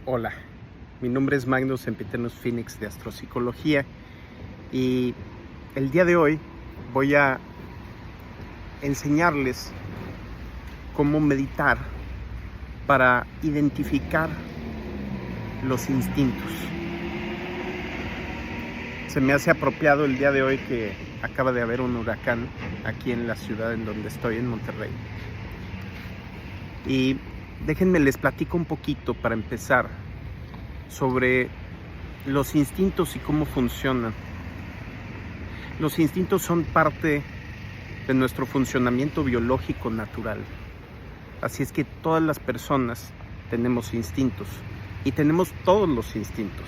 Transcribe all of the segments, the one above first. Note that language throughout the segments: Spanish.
Hola, mi nombre es Magnus Sempiternus Phoenix de Astropsicología y el día de hoy voy a enseñarles cómo meditar para identificar los instintos. Se me hace apropiado el día de hoy que acaba de haber un huracán aquí en la ciudad en donde estoy, en Monterrey. Y déjenme les platico un poquito para empezar sobre los instintos y cómo funcionan. Los instintos son parte de nuestro funcionamiento biológico natural. Así es que todas las personas tenemos instintos y tenemos todos los instintos.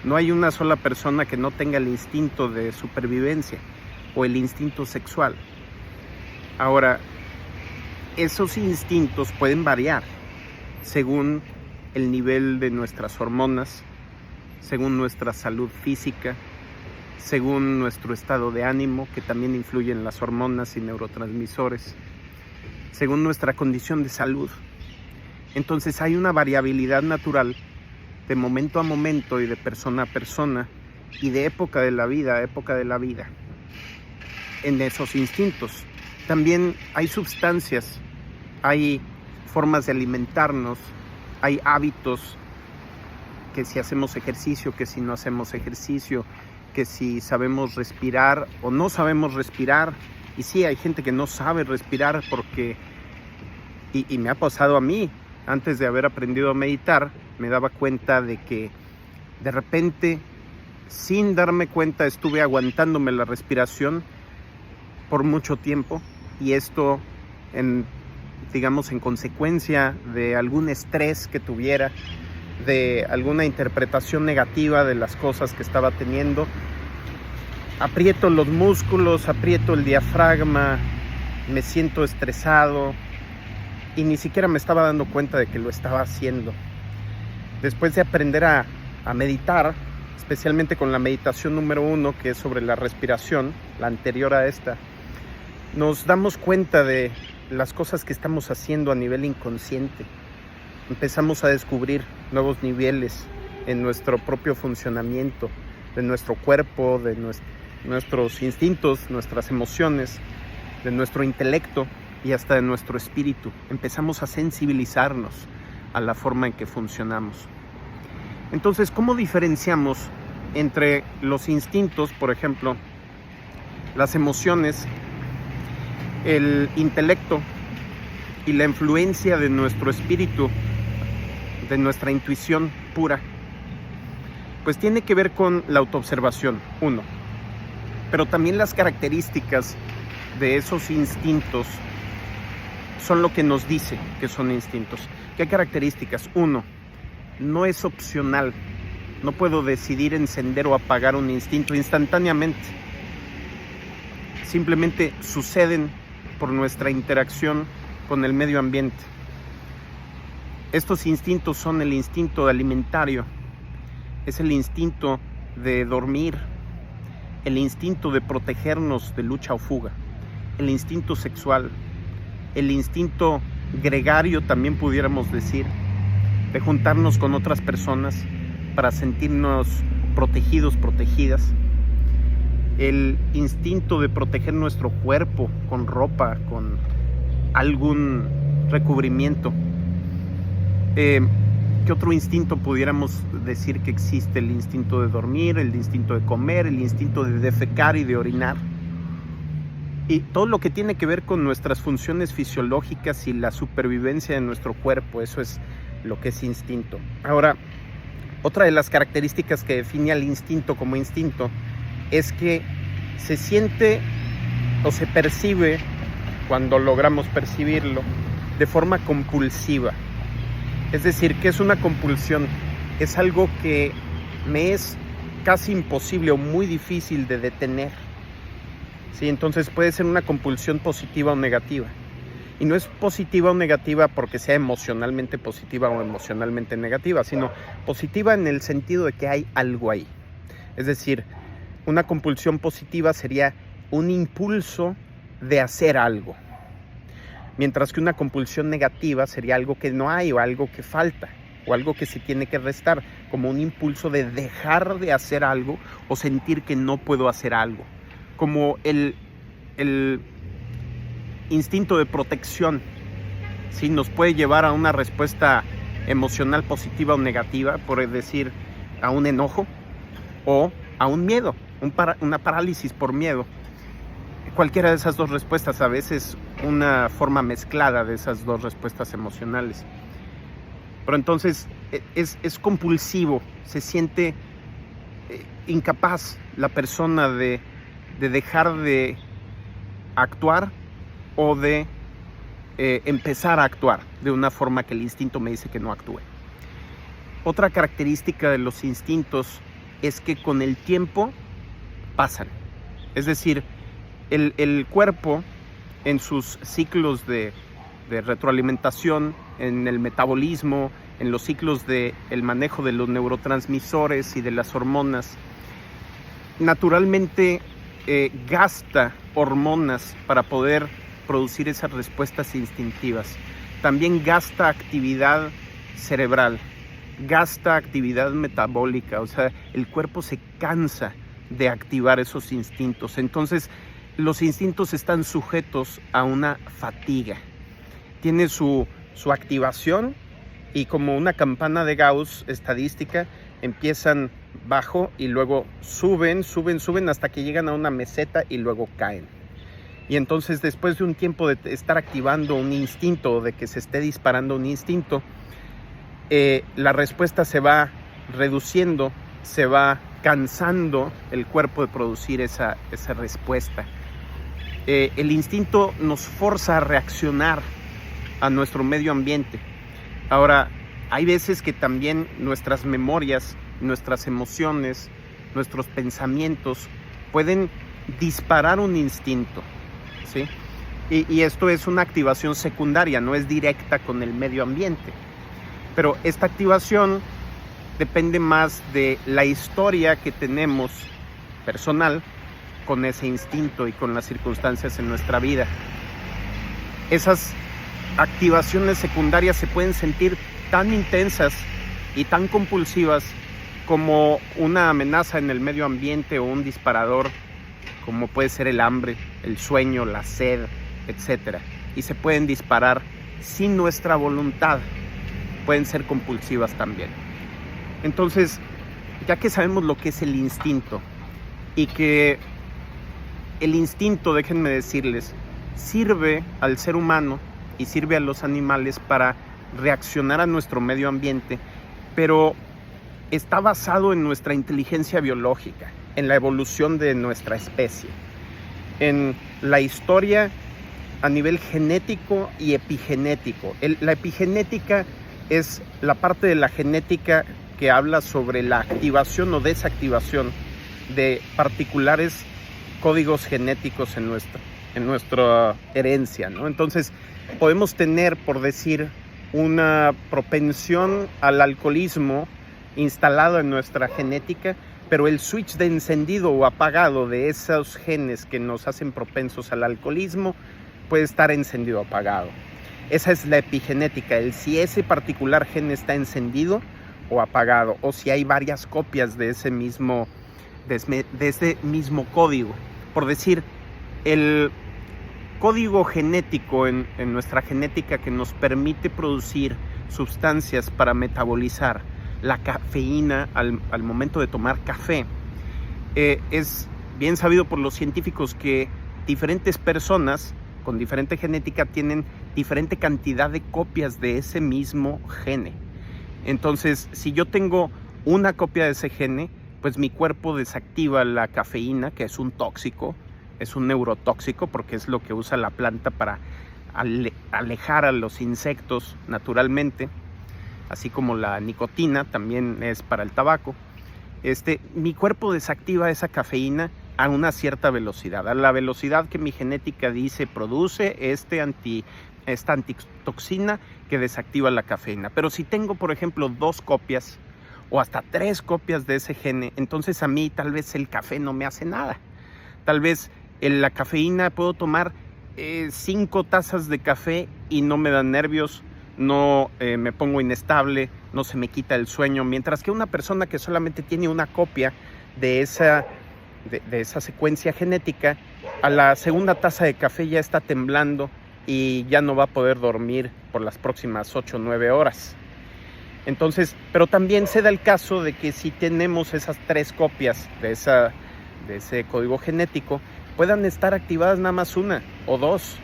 No hay una sola persona que no tenga el instinto de supervivencia o el instinto sexual. Ahora, esos instintos pueden variar según el nivel de nuestras hormonas, según nuestra salud física, según nuestro estado de ánimo, que también influye en las hormonas y neurotransmisores, según nuestra condición de salud. Entonces hay una variabilidad natural de momento a momento y de persona a persona y de época de la vida a época de la vida en esos instintos. También hay sustancias, hay formas de alimentarnos, hay hábitos, que si hacemos ejercicio, que si no hacemos ejercicio, que si sabemos respirar o no sabemos respirar. Y sí, hay gente que no sabe respirar porque, y me ha pasado a mí, antes de haber aprendido a meditar, me daba cuenta de que de repente, sin darme cuenta, estuve aguantándome la respiración por mucho tiempo, y esto en consecuencia de algún estrés que tuviera, de alguna interpretación negativa de las cosas que estaba teniendo. Aprieto los músculos, aprieto el diafragma, me siento estresado y ni siquiera me estaba dando cuenta de que lo estaba haciendo. Después de aprender a meditar, especialmente con la meditación número 1, que es sobre la respiración, la anterior a esta, nos damos cuenta de las cosas que estamos haciendo a nivel inconsciente. Empezamos a descubrir nuevos niveles en nuestro propio funcionamiento, de nuestro cuerpo, de nuestros instintos, nuestras emociones, de nuestro intelecto y hasta de nuestro espíritu. Empezamos a sensibilizarnos a la forma en que funcionamos. Entonces, ¿cómo diferenciamos entre los instintos, por ejemplo, las emociones, el intelecto y la influencia de nuestro espíritu, de nuestra intuición pura? Pues tiene que ver con la autoobservación, uno, pero también las características de esos instintos son lo que nos dice que son instintos. ¿Qué características? Uno, no es opcional. No puedo decidir encender o apagar un instinto instantáneamente. Simplemente suceden por nuestra interacción con el medio ambiente. Estos instintos son el instinto alimentario, es el instinto de dormir, el instinto de protegernos de lucha o fuga, el instinto sexual, el instinto gregario, también pudiéramos decir, de juntarnos con otras personas para sentirnos protegidos, protegidas, el instinto de proteger nuestro cuerpo con ropa, con algún recubrimiento. ¿Qué otro instinto pudiéramos decir que existe? El instinto de dormir, el instinto de comer, el instinto de defecar y de orinar. Y todo lo que tiene que ver con nuestras funciones fisiológicas y la supervivencia de nuestro cuerpo, eso es lo que es instinto. Ahora, otra de las características que define al instinto como instinto es que se siente o se percibe, cuando logramos percibirlo, de forma compulsiva. Es decir, que es una compulsión, es algo que me es casi imposible o muy difícil de detener. ¿Sí? Entonces puede ser una compulsión positiva o negativa. Y no es positiva o negativa porque sea emocionalmente positiva o emocionalmente negativa, sino positiva en el sentido de que hay algo ahí. Es decir, una compulsión positiva sería un impulso de hacer algo. mientras que una compulsión negativa sería algo que no hay o algo que falta. o algo que se tiene que restar, como un impulso de dejar de hacer algo o sentir que no puedo hacer algo, como el instinto de protección, ¿sí? Nos puede llevar a una respuesta emocional positiva o negativa, por decir, a un enojo o a un miedo, una parálisis por miedo. Cualquiera de esas dos respuestas, a veces una forma mezclada de esas dos respuestas emocionales. Pero entonces es compulsivo, se siente incapaz la persona de dejar de actuar o de empezar a actuar de una forma que el instinto me dice que no actúe. Otra característica de los instintos es que con el tiempo pasan. Es decir, el cuerpo en sus ciclos de retroalimentación, en el metabolismo, en los ciclos del manejo de los neurotransmisores y de las hormonas, naturalmente gasta hormonas para poder producir esas respuestas instintivas. También gasta actividad cerebral, gasta actividad metabólica, o sea, el cuerpo se cansa de activar esos instintos. Entonces, los instintos están sujetos a una fatiga. Tiene su activación y, como una campana de Gauss estadística, empiezan bajo y luego suben hasta que llegan a una meseta y luego caen. Y entonces, después de un tiempo de estar activando un instinto, de que se esté disparando un instinto, la respuesta se va reduciendo, se va cansando el cuerpo de producir esa respuesta. El instinto nos forza a reaccionar a nuestro medio ambiente. Ahora, hay veces que también nuestras memorias, nuestras emociones, nuestros pensamientos pueden disparar un instinto, ¿sí? Y esto es una activación secundaria, no es directa con el medio ambiente. Pero esta activación depende más de la historia que tenemos personal con ese instinto y con las circunstancias en nuestra vida. Esas activaciones secundarias se pueden sentir tan intensas y tan compulsivas como una amenaza en el medio ambiente o un disparador, como puede ser el hambre, el sueño, la sed, etc. Y se pueden disparar sin nuestra voluntad. Pueden ser compulsivas también. Entonces, ya que sabemos lo que es el instinto y que el instinto, déjenme decirles, sirve al ser humano y sirve a los animales para reaccionar a nuestro medio ambiente, pero está basado en nuestra inteligencia biológica, en la evolución de nuestra especie, en la historia a nivel genético y epigenético. La epigenética es la parte de la genética que habla sobre la activación o desactivación de particulares códigos genéticos en nuestra herencia, ¿no? Entonces, podemos tener, por decir, una propensión al alcoholismo instalado en nuestra genética, pero el switch de encendido o apagado de esos genes que nos hacen propensos al alcoholismo puede estar encendido o apagado. Esa es la epigenética, el si ese particular gen está encendido o apagado, o si hay varias copias de ese mismo código. Por decir, el código genético en nuestra genética que nos permite producir sustancias para metabolizar la cafeína al momento de tomar café, es bien sabido por los científicos que diferentes personas con diferente genética tienen diferente cantidad de copias de ese mismo gene. Entonces, si yo tengo una copia de ese gene, pues mi cuerpo desactiva la cafeína, que es un tóxico, es un neurotóxico, porque es lo que usa la planta para alejar a los insectos naturalmente, así como la nicotina también es para el tabaco. Mi cuerpo desactiva esa cafeína a una cierta velocidad, a la velocidad que mi genética dice produce esta antitoxina que desactiva la cafeína. Pero si tengo, por ejemplo, 2 copias o hasta 3 copias de ese gene, entonces a mí tal vez el café no me hace nada. Tal vez la cafeína puedo tomar 5 tazas de café y no me dan nervios, no me pongo inestable, no se me quita el sueño, mientras que una persona que solamente tiene una copia de esa secuencia genética, a la segunda taza de café ya está temblando y ya no va a poder dormir por las próximas 8 o 9 horas. Entonces, pero también se da el caso de que si tenemos esas 3 copias de ese código genético, puedan estar activadas nada más una o 2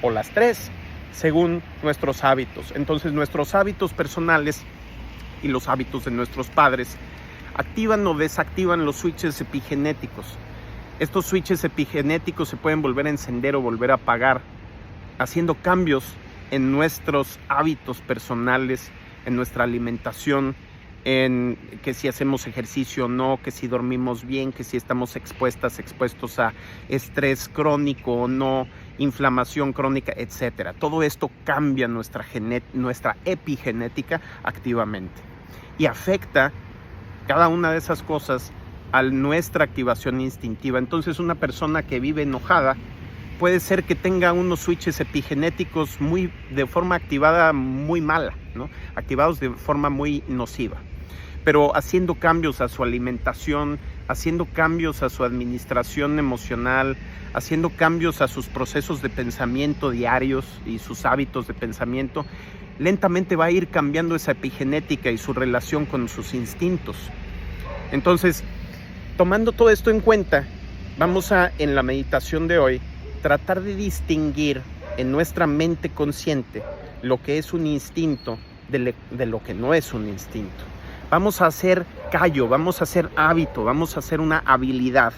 o las 3, según nuestros hábitos. Entonces, nuestros hábitos personales y los hábitos de nuestros padres activan o desactivan los switches epigenéticos. Estos switches epigenéticos se pueden volver a encender o volver a apagar, haciendo cambios en nuestros hábitos personales, en nuestra alimentación, en que si hacemos ejercicio o no, que si dormimos bien, que si estamos expuestos a estrés crónico o no, inflamación crónica, etcétera. Todo esto cambia nuestra epigenética activamente y afecta cada una de esas cosas a nuestra activación instintiva. Entonces, una persona que vive enojada puede ser que tenga unos switches epigenéticos de forma activada muy mala, ¿no? Activados de forma muy nociva. Pero haciendo cambios a su alimentación, haciendo cambios a su administración emocional, haciendo cambios a sus procesos de pensamiento diarios y sus hábitos de pensamiento, lentamente va a ir cambiando esa epigenética y su relación con sus instintos. Entonces, tomando todo esto en cuenta, vamos a, en la meditación de hoy, tratar de distinguir en nuestra mente consciente lo que es un instinto de lo que no es un instinto. Vamos a hacer callo, vamos a hacer hábito, vamos a hacer una habilidad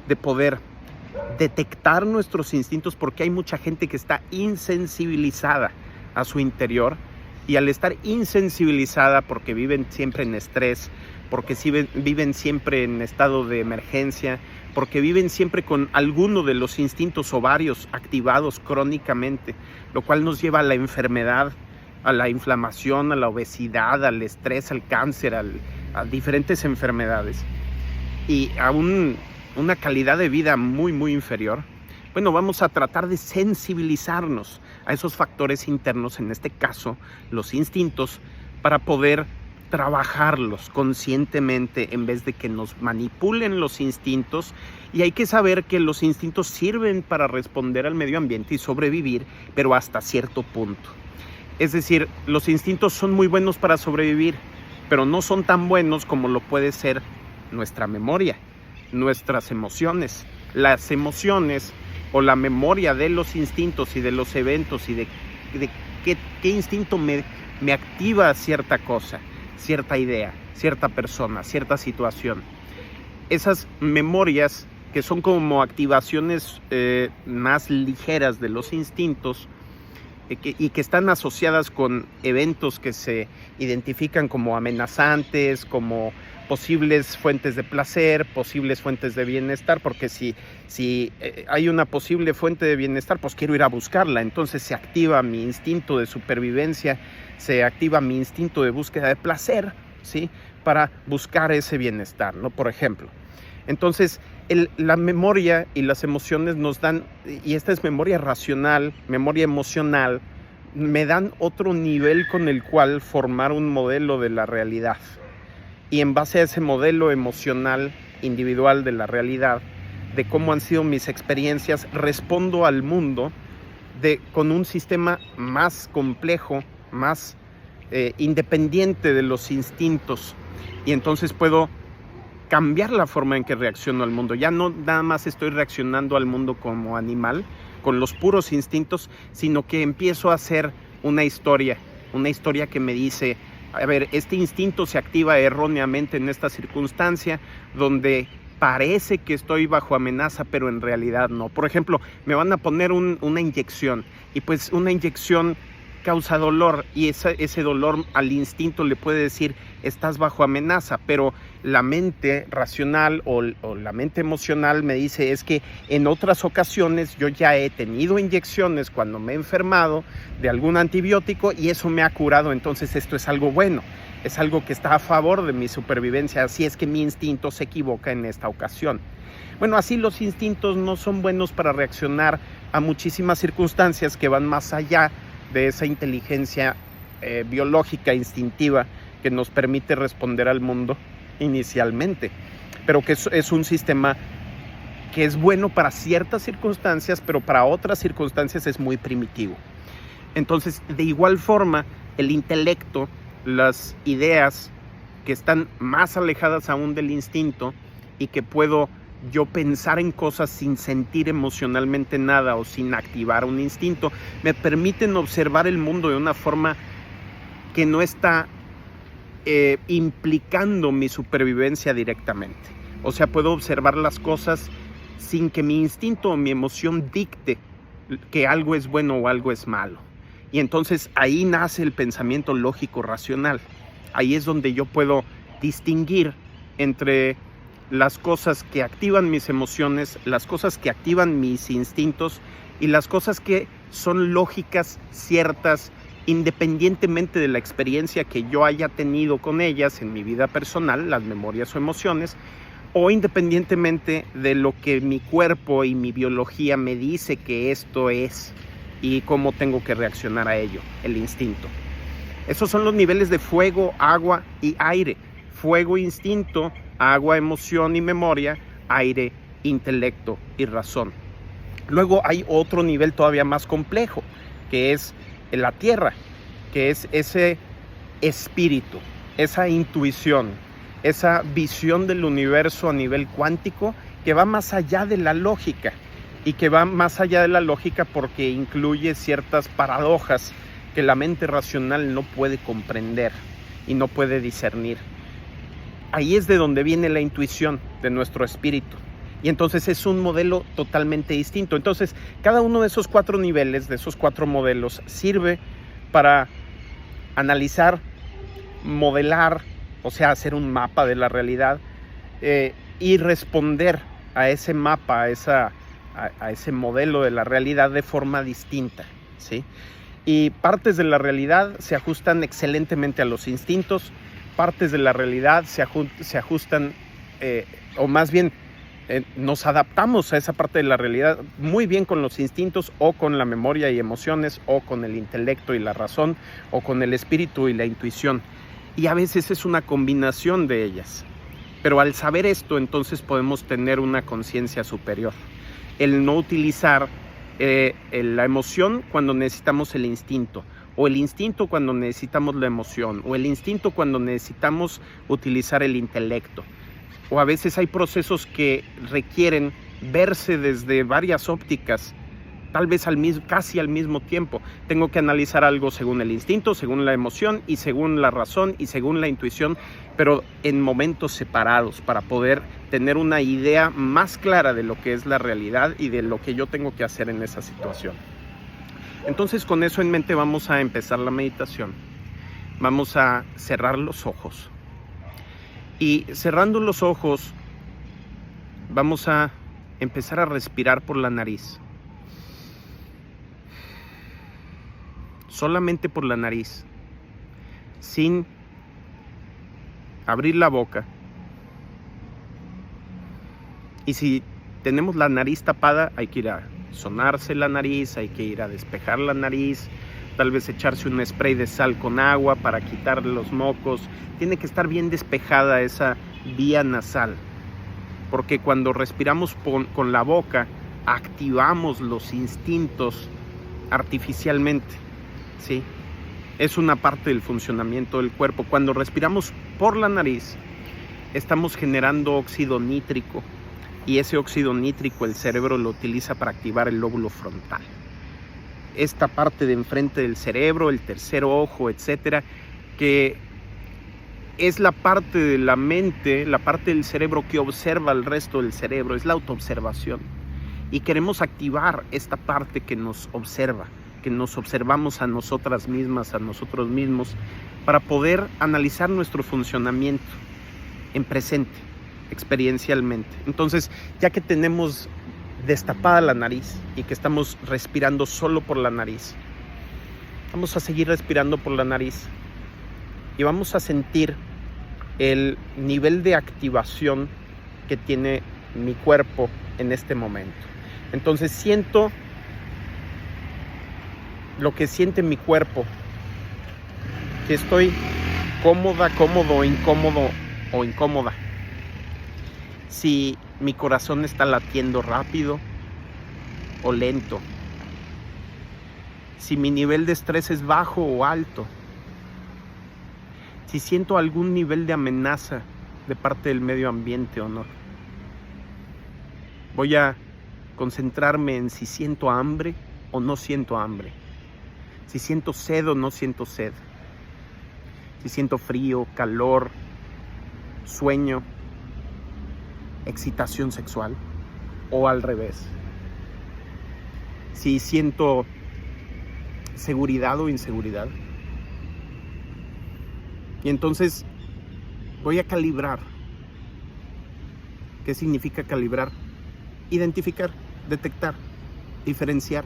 de poder detectar nuestros instintos, porque hay mucha gente que está insensibilizada a su interior, y al estar insensibilizada porque viven siempre en estrés, porque viven siempre en estado de emergencia, porque viven siempre con alguno de los instintos o varios activados crónicamente, lo cual nos lleva a la enfermedad, a la inflamación, a la obesidad, al estrés, al cáncer, a diferentes enfermedades y a una calidad de vida muy, muy inferior. Bueno, vamos a tratar de sensibilizarnos a esos factores internos, en este caso los instintos, para poder trabajarlos conscientemente en vez de que nos manipulen los instintos. Y hay que saber que los instintos sirven para responder al medio ambiente y sobrevivir, pero hasta cierto punto. Es decir, los instintos son muy buenos para sobrevivir, pero no son tan buenos como lo puede ser nuestra memoria, nuestras emociones. Las emociones o la memoria de los instintos y de los eventos y de qué instinto me activa cierta cosa, cierta idea, cierta persona, cierta situación. Esas memorias, que son como activaciones más ligeras de los instintos, y que están asociadas con eventos que se identifican como amenazantes, como posibles fuentes de placer, posibles fuentes de bienestar, porque si hay una posible fuente de bienestar, pues quiero ir a buscarla. Entonces se activa mi instinto de supervivencia, se activa mi instinto de búsqueda de placer, ¿sí? Para buscar ese bienestar, ¿no? Por ejemplo. Entonces, la memoria y las emociones nos dan, y esta es memoria racional, memoria emocional, me dan otro nivel con el cual formar un modelo de la realidad. Y en base a ese modelo emocional individual de la realidad, de cómo han sido mis experiencias, respondo al mundo con un sistema más complejo, más independiente de los instintos. Y entonces puedo cambiar la forma en que reacciono al mundo. Ya no nada más estoy reaccionando al mundo como animal, con los puros instintos, sino que empiezo a hacer una historia que me dice, a ver, este instinto se activa erróneamente en esta circunstancia, donde parece que estoy bajo amenaza, pero en realidad no. Por ejemplo, me van a poner una inyección, y pues una inyección causa dolor, y ese dolor al instinto le puede decir, estás bajo amenaza, pero la mente racional o la mente emocional me dice, es que en otras ocasiones yo ya he tenido inyecciones cuando me he enfermado de algún antibiótico y eso me ha curado, entonces esto es algo bueno, es algo que está a favor de mi supervivencia, así es que mi instinto se equivoca en esta ocasión. Bueno, así los instintos no son buenos para reaccionar a muchísimas circunstancias que van más allá de esa inteligencia biológica, instintiva, que nos permite responder al mundo inicialmente, pero que es un sistema que es bueno para ciertas circunstancias, pero para otras circunstancias es muy primitivo. Entonces, de igual forma, el intelecto, las ideas que están más alejadas aún del instinto y que puedo yo pensar en cosas sin sentir emocionalmente nada o sin activar un instinto, me permiten observar el mundo de una forma que no está implicando mi supervivencia directamente. O sea, puedo observar las cosas sin que mi instinto o mi emoción dicte que algo es bueno o algo es malo. Y entonces ahí nace el pensamiento lógico racional. Ahí es donde yo puedo distinguir entre las cosas que activan mis emociones, las cosas que activan mis instintos y las cosas que son lógicas, ciertas, independientemente de la experiencia que yo haya tenido con ellas en mi vida personal, las memorias o emociones, o independientemente de lo que mi cuerpo y mi biología me dice que esto es y cómo tengo que reaccionar a ello, el instinto. Esos son los niveles de fuego, agua y aire. Fuego, instinto, agua, emoción y memoria, aire, intelecto y razón. Luego hay otro nivel todavía más complejo, que es la tierra, que es ese espíritu, esa intuición, esa visión del universo a nivel cuántico que va más allá de la lógica y que va más allá de la lógica porque incluye ciertas paradojas que la mente racional no puede comprender y no puede discernir. Ahí es de donde viene la intuición de nuestro espíritu. Y entonces es un modelo totalmente distinto. Entonces, cada uno de esos 4 niveles, de esos 4 modelos, sirve para analizar, modelar, o sea, hacer un mapa de la realidad y responder a ese mapa, a ese modelo de la realidad de forma distinta, ¿sí? Y partes de la realidad se ajustan excelentemente a los instintos, partes de la realidad se ajustan, o más bien nos adaptamos a esa parte de la realidad muy bien con los instintos o con la memoria y emociones o con el intelecto y la razón o con el espíritu y la intuición. Y a veces es una combinación de ellas. Pero al saber esto, entonces podemos tener una conciencia superior. El no utilizar la emoción cuando necesitamos el instinto, o el instinto cuando necesitamos la emoción, o el instinto cuando necesitamos utilizar el intelecto. O a veces hay procesos que requieren verse desde varias ópticas, tal vez casi al mismo tiempo. Tengo que analizar algo según el instinto, según la emoción y según la razón y según la intuición, pero en momentos separados para poder tener una idea más clara de lo que es la realidad y de lo que yo tengo que hacer en esa situación. Entonces, con eso en mente vamos a empezar la meditación. Vamos a cerrar los ojos. Y cerrando los ojos, vamos a empezar a respirar por la nariz. Solamente por la nariz, sin abrir la boca. Y si tenemos la nariz tapada, hay que ir a sonarse la nariz, hay que ir a despejar la nariz, tal vez echarse un spray de sal con agua para quitar los mocos. Tiene que estar bien despejada esa vía nasal, porque cuando respiramos con la boca, activamos los instintos artificialmente, ¿sí? Es una parte del funcionamiento del cuerpo. Cuando respiramos por la nariz, estamos generando óxido nítrico, y ese óxido nítrico el cerebro lo utiliza para activar el lóbulo frontal. Esta parte de enfrente del cerebro, el tercer ojo, etcétera, que es la parte de la mente, la parte del cerebro que observa al resto del cerebro, es la autoobservación. Y queremos activar esta parte que nos observa, que nos observamos a nosotras mismas, a nosotros mismos, para poder analizar nuestro funcionamiento en presente, experiencialmente. Entonces, ya que tenemos destapada la nariz y que estamos respirando solo por la nariz, vamos a seguir respirando por la nariz y vamos a sentir el nivel de activación que tiene mi cuerpo en este momento. Entonces siento lo que siente mi cuerpo que estoy cómoda, cómodo, incómodo o incómoda. Si mi corazón está latiendo rápido o lento. Si mi nivel de estrés es bajo o alto. Si siento algún nivel de amenaza de parte del medio ambiente o no. Voy a concentrarme en si siento hambre o no siento hambre. Si siento sed o no siento sed. Si siento frío, calor, sueño, excitación sexual o al revés. Si siento seguridad o inseguridad. Y entonces voy a calibrar. ¿Qué significa calibrar? Identificar, detectar, diferenciar.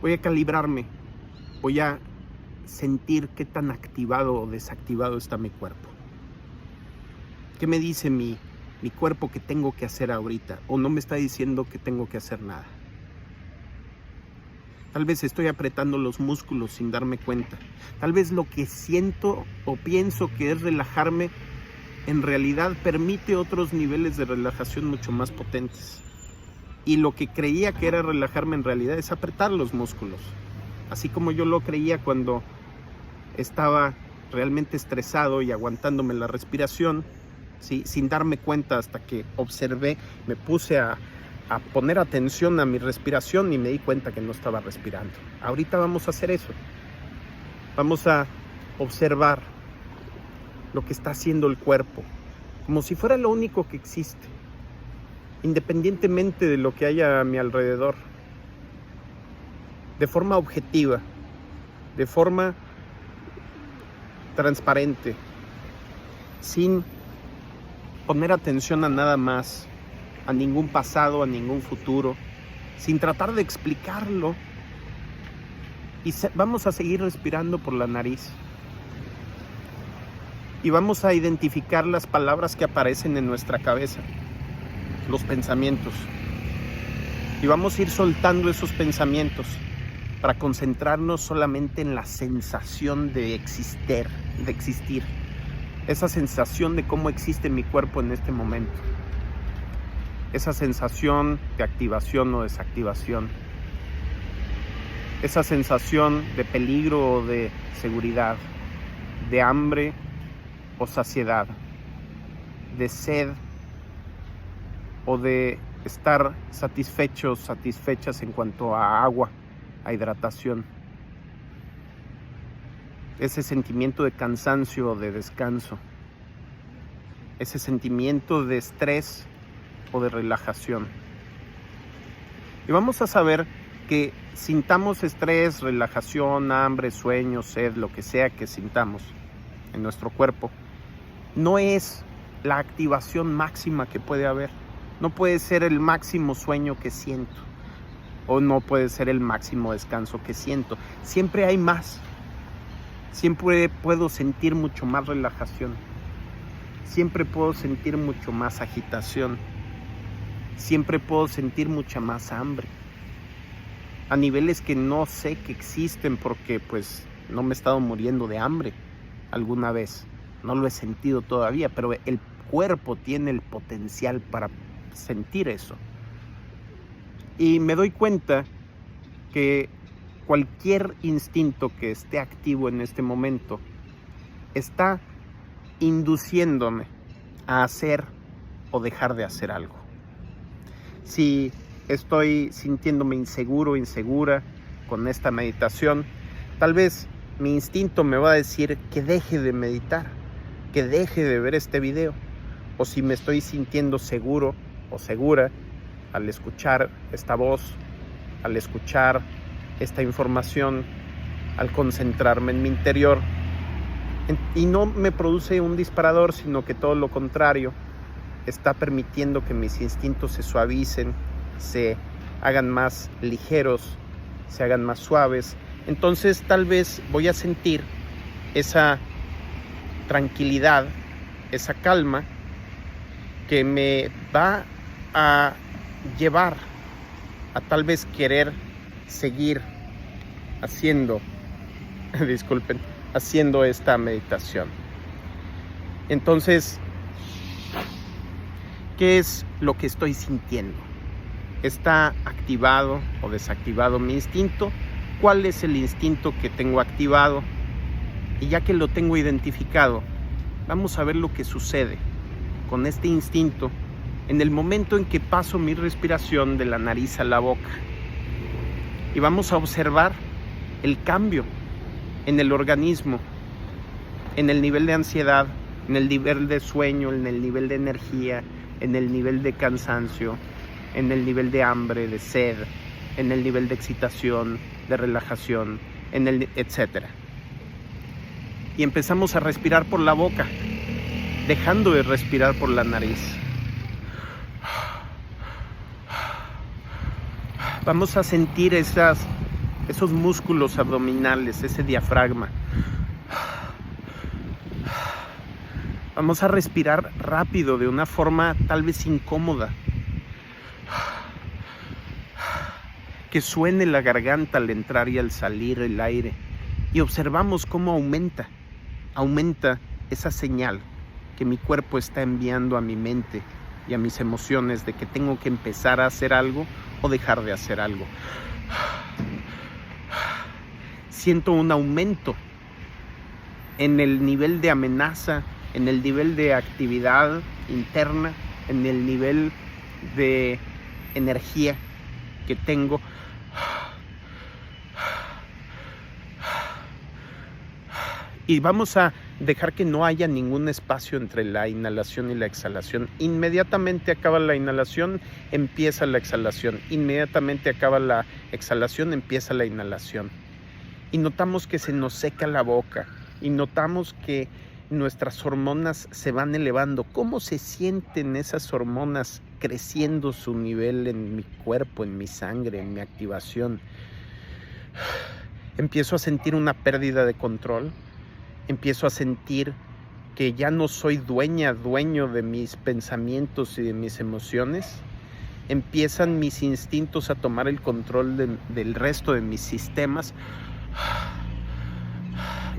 Voy a calibrarme. Voy a sentir qué tan activado o desactivado está mi cuerpo. ¿Qué me dice mi cuerpo que tengo que hacer ahorita? ¿O no me está diciendo que tengo que hacer nada? Tal vez estoy apretando los músculos sin darme cuenta. Tal vez lo que siento o pienso que es relajarme, en realidad permite otros niveles de relajación mucho más potentes. Y lo que creía que era relajarme en realidad es apretar los músculos. Así como yo lo creía cuando estaba realmente estresado y aguantándome la respiración, ¿sí? Sin darme cuenta hasta que observé, me puse a poner atención a mi respiración y me di cuenta que no estaba respirando. Ahorita vamos a hacer eso. Vamos a observar lo que está haciendo el cuerpo, como si fuera lo único que existe, independientemente de lo que haya a mi alrededor, de forma objetiva, de forma transparente, sin poner atención a nada más, a ningún pasado, a ningún futuro, sin tratar de explicarlo. Y vamos a seguir respirando por la nariz. Y vamos a identificar las palabras que aparecen en nuestra cabeza, los pensamientos. Y vamos a ir soltando esos pensamientos para concentrarnos solamente en la sensación de existir, esa sensación de cómo existe mi cuerpo en este momento. Esa sensación de activación o desactivación. Esa sensación de peligro o de seguridad, de hambre o saciedad, de sed o de estar satisfechos, satisfechas en cuanto a agua, a hidratación. Ese sentimiento de cansancio o de descanso. Ese sentimiento de estrés o de relajación. Y vamos a saber que sintamos estrés, relajación, hambre, sueño, sed, lo que sea que sintamos en nuestro cuerpo, no es la activación máxima que puede haber. No puede ser el máximo sueño que siento, o no puede ser el máximo descanso que siento. Siempre hay más. Siempre puedo sentir mucho más relajación. Siempre puedo sentir mucho más agitación. Siempre puedo sentir mucha más hambre. A niveles que no sé que existen porque pues no me he estado muriendo de hambre alguna vez. No lo he sentido todavía, pero el cuerpo tiene el potencial para sentir eso. Y me doy cuenta que cualquier instinto que esté activo en este momento está induciéndome a hacer o dejar de hacer algo. Si estoy sintiéndome inseguro, insegura con esta meditación, tal vez mi instinto me va a decir que deje de meditar, que deje de ver este video. O si me estoy sintiendo seguro o segura al escuchar esta voz, al escuchar esta información, al concentrarme en mi interior, y no me produce un disparador, sino que todo lo contrario, está permitiendo que mis instintos se suavicen, se hagan más ligeros, se hagan más suaves. Entonces tal vez voy a sentir esa tranquilidad, esa calma que me va a llevar a tal vez querer seguir haciendo disculpen, haciendo esta meditación. Entonces, ¿qué es lo que estoy sintiendo? ¿Está activado o desactivado mi instinto? ¿Cuál es el instinto que tengo activado? Y ya que lo tengo identificado, vamos a ver lo que sucede con este instinto en el momento en que paso mi respiración de la nariz a la boca. Y vamos a observar el cambio en el organismo, en el nivel de ansiedad, en el nivel de sueño, en el nivel de energía, en el nivel de cansancio, en el nivel de hambre, de sed, en el nivel de excitación, de relajación, etcétera. Y empezamos a respirar por la boca, dejando de respirar por la nariz. Vamos a sentir esos músculos abdominales, ese diafragma. Vamos a respirar rápido, de una forma tal vez incómoda. Que suene la garganta al entrar y al salir el aire. Y observamos cómo aumenta esa señal que mi cuerpo está enviando a mi mente y a mis emociones de que tengo que empezar a hacer algo o dejar de hacer algo. Siento un aumento en el nivel de amenaza, en el nivel de actividad interna, en el nivel de energía que tengo. Y vamos a dejar que no haya ningún espacio entre la inhalación y la exhalación. Inmediatamente acaba la inhalación, empieza la exhalación. Inmediatamente acaba la exhalación, empieza la inhalación. Y notamos que se nos seca la boca. Y notamos que nuestras hormonas se van elevando. ¿Cómo se sienten esas hormonas creciendo su nivel en mi cuerpo, en mi sangre, en mi activación? Empiezo a sentir una pérdida de control. Empiezo a sentir que ya no soy dueño de mis pensamientos y de mis emociones. Empiezan mis instintos a tomar el control del resto de mis sistemas.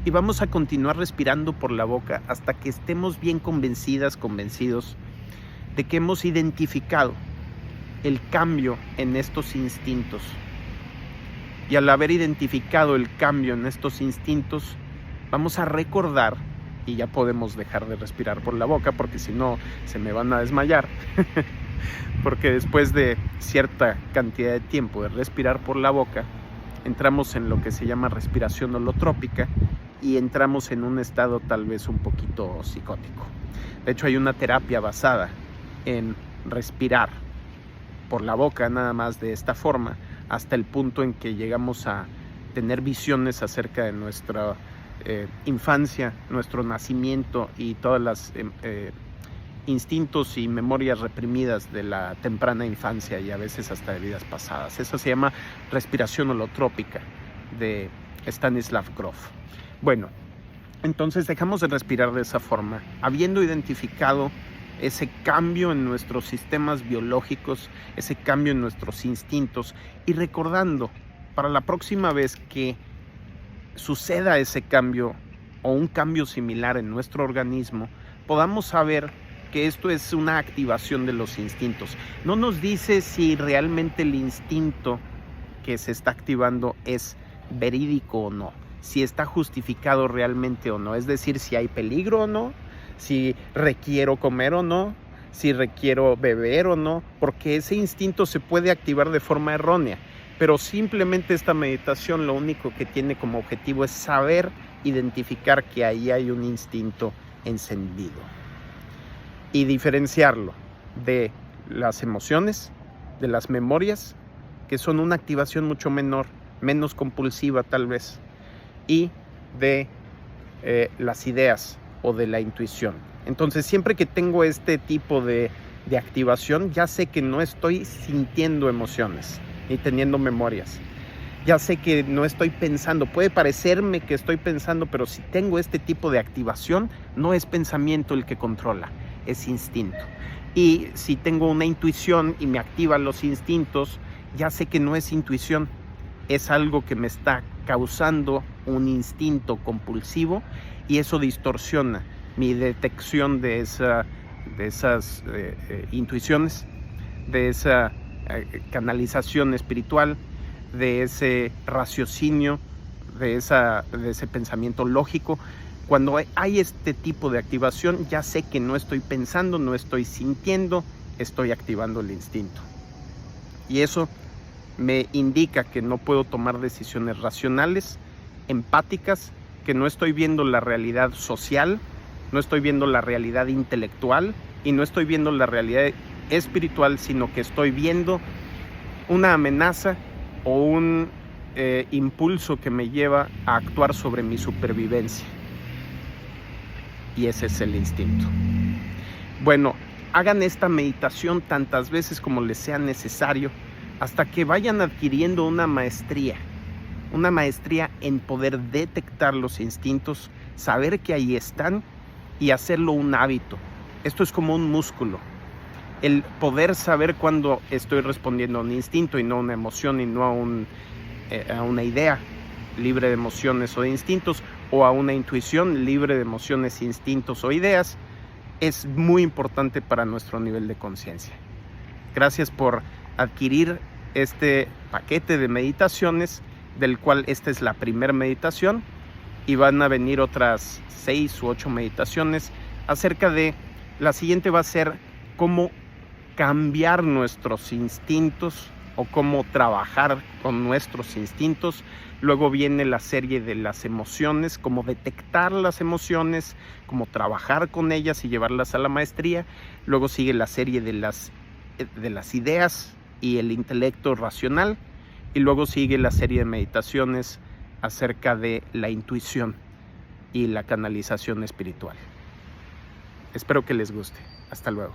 Y vamos a continuar respirando por la boca hasta que estemos bien convencidos de que hemos identificado el cambio en estos instintos. Y al haber identificado el cambio en estos instintos, vamos a recordar, y ya podemos dejar de respirar por la boca, porque si no se me van a desmayar, porque después de cierta cantidad de tiempo de respirar por la boca, entramos en lo que se llama respiración holotrópica y entramos en un estado tal vez un poquito psicótico. De hecho, hay una terapia basada en respirar por la boca nada más de esta forma, hasta el punto en que llegamos a tener visiones acerca de nuestra infancia, nuestro nacimiento y todas las instintos y memorias reprimidas de la temprana infancia y a veces hasta de vidas pasadas. Eso se llama respiración holotrópica de Stanislav Grof. Bueno, entonces dejamos de respirar de esa forma, habiendo identificado ese cambio en nuestros sistemas biológicos, ese cambio en nuestros instintos, y recordando para la próxima vez que suceda ese cambio o un cambio similar en nuestro organismo, podamos saber que esto es una activación de los instintos. No nos dice si realmente el instinto que se está activando es verídico o no, si está justificado realmente o no, es decir, si hay peligro o no, si requiero comer o no, si requiero beber o no, porque ese instinto se puede activar de forma errónea. Pero simplemente esta meditación lo único que tiene como objetivo es saber identificar que ahí hay un instinto encendido y diferenciarlo de las emociones, de las memorias, que son una activación mucho menor, menos compulsiva tal vez, y de las ideas o de la intuición. Entonces, siempre que tengo este tipo de activación, ya sé que no estoy sintiendo emociones ni teniendo memorias. Ya sé que no estoy pensando, puede parecerme que estoy pensando, pero si tengo este tipo de activación, no es pensamiento el que controla, es instinto. Y si tengo una intuición y me activan los instintos, ya sé que no es intuición, es algo que me está causando un instinto compulsivo y eso distorsiona mi detección de esas intuiciones, de esa canalización espiritual, de ese raciocinio, de ese pensamiento lógico. Cuando hay este tipo de activación, ya sé que no estoy pensando, no estoy sintiendo, estoy activando el instinto. Y eso me indica que no puedo tomar decisiones racionales, empáticas, que no estoy viendo la realidad social, no estoy viendo la realidad intelectual y no estoy viendo la realidad espiritual, sino que estoy viendo una amenaza o un impulso que me lleva a actuar sobre mi supervivencia. Y ese es el instinto. Bueno, hagan esta meditación tantas veces como les sea necesario, hasta que vayan adquiriendo una maestría en poder detectar los instintos, saber que ahí están y hacerlo un hábito. Esto es como un músculo. El poder saber cuándo estoy respondiendo a un instinto y no a una emoción y no a una idea libre de emociones o de instintos, o a una intuición libre de emociones, instintos o ideas, es muy importante para nuestro nivel de conciencia. Gracias por adquirir este paquete de meditaciones, del cual esta es la primera meditación, y van a venir otras 6 u 8 meditaciones acerca de, la siguiente va a ser cómo cambiar nuestros instintos o cómo trabajar con nuestros instintos. Luego viene la serie de las emociones, cómo detectar las emociones, cómo trabajar con ellas y llevarlas a la maestría. Luego sigue la serie de las ideas y el intelecto racional. Y luego sigue la serie de meditaciones acerca de la intuición y la canalización espiritual. Espero que les guste. Hasta luego.